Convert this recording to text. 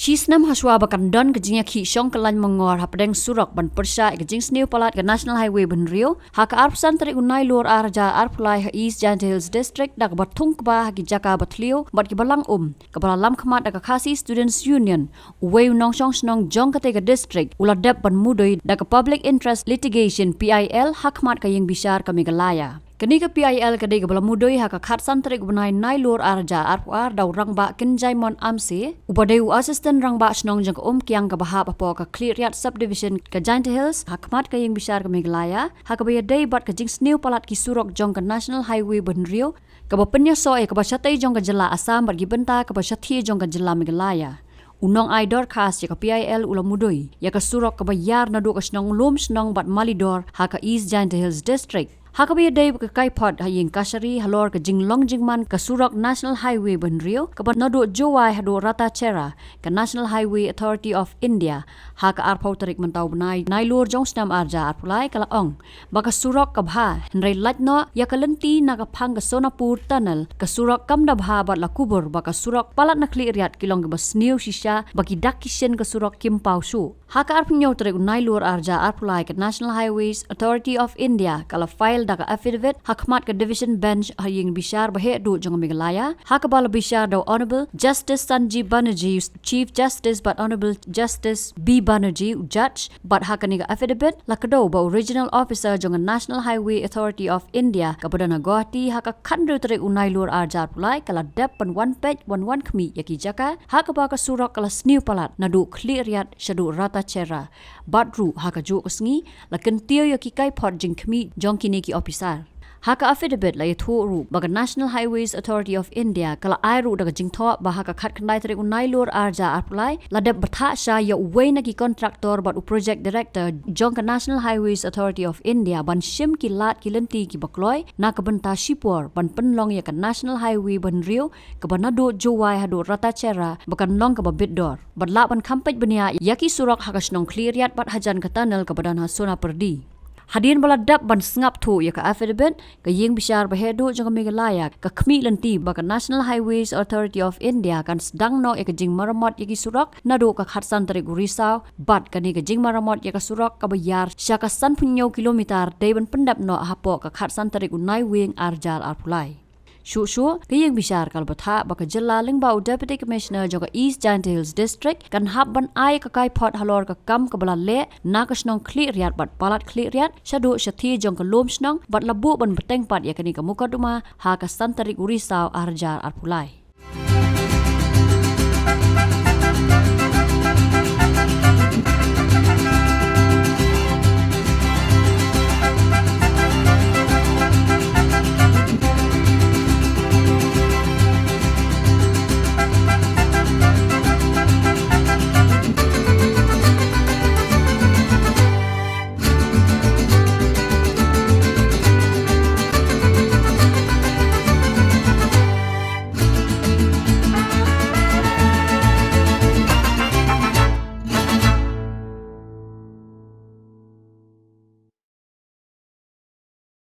Chisnam haswa bakan don kejingnya ki syong kelan mengor hapadeng surok ban pyrshah kejing snew palat ke National Highway ban Rio haka arpsan tarik unai lur arja arpulai ha East Giant Hills District dak batung kba ki jaka batlio bat ki balang kepala lam khamat dak khasi Students Union uwei nong syong snong jong katega district uladap ban mudoi dak public interest litigation PIL hakmat ka yang bisar ka Meghalaya. Kini ke PIL kedai ke belamudoi haka khatsan tarik benai nai lur arja arpuar dau Rangbah kinjai mon amse upadeu assistant Rangbah snong jang kiang ke bahap apo ke Clearyat subdivision ke Giant Hills hakmat ke yang bisar ke Meghalaya haka baya dei bat ke jing snew palat ki surok jong ke National Highway ban Rio ke bapenya soe ke basyatai jong ke jela Assam bat gi Bthah ke basyathi jong ke jela Meghalaya. Unong idor khas ya ke PIL ulamudoi ya ke surok ke bayar nadu ke snong lum snong bat malidor haka East Giant Hills District. Hakabaya day ke kaipot haying kasari halor ke jinglong jingman ke surok National Highway ban Rio ke nadu jowai hadu rata cera ke National Highway Authority of India haka arpau tarik mentau benai nailur jong snam arja arpulai kala ong baka surok ke bha henry latno ya ke lenti na ke phang ke Sonapur tunnel ke surok kamda bha bat la kubur baka surok palat na Clearyat kilong ke basniu shisha baki dakishen ke surok kimpau su haka arpunyo tarik nailur arja arpulai ke National Highways Authority of India kala file dak affidavit hakmat ke division bench haying bishar bahe du jong Meghalaya hakabal bishar do Honorable Justice Sanjeev Banerjee Chief Justice but Honorable Justice B Banerjee judge but hakani ke affidavit lakado ba original officer jong National Highway Authority of India kepada Guwahati haka khandru tarik unai lur arjar pulai kala dep pen one page one khmi yaki jaka hakaba ke surok kala snew palat nadu Clearyat shadu rata cera badru haka ju kesngi laken tio yaki kai pot jing khmi jong kini ki officer haka affidavit la yathu baga National Highways Authority of India kala airu daga jingtho bahaka khat khandai tarik unai lur arja arpulai ladap Bthah sha ya uwei na ki contractor bat project director jong ka National Highways Authority of India ban shim ki lat ki lenti ki bakloi na ka banta shipor ban penlong ya ka National Highway ban Rio ka banado jowai hadu rata cera bakan long ka babidor badla ban khampet benia yaki surok haka snong Clearyat bat hajan ka tunnel ka badan hasona perdi. Hadirin baladap ban sngap tu ya ka affidavit ka ying bishar bahedu jong Meghalaya ka khmi lenti ba ka National Highways Authority of India kan sedang no ya ka jing Maramot ya ki surok nadu ka khatsan tarik Risau bat kani ka jing Maramot ya ka surok ka bayar sya ka san punyo kilometer dai ban pendap no hapo ka khatsan tarik unai wing arjar arpulai. Shu kayang bishar kal Bthah baka jela Rangbah Deputy Commissioner jong East Giant Hills District kan hab ban ai ka kai pot halor ka kam ka bala le na ka snong Clearyat bat palat Clearyat shadu shathi jong ka lom snong bat labu ban beteng pat ya kani ka mukaduma ha ka santarik Risau arjar arpulai.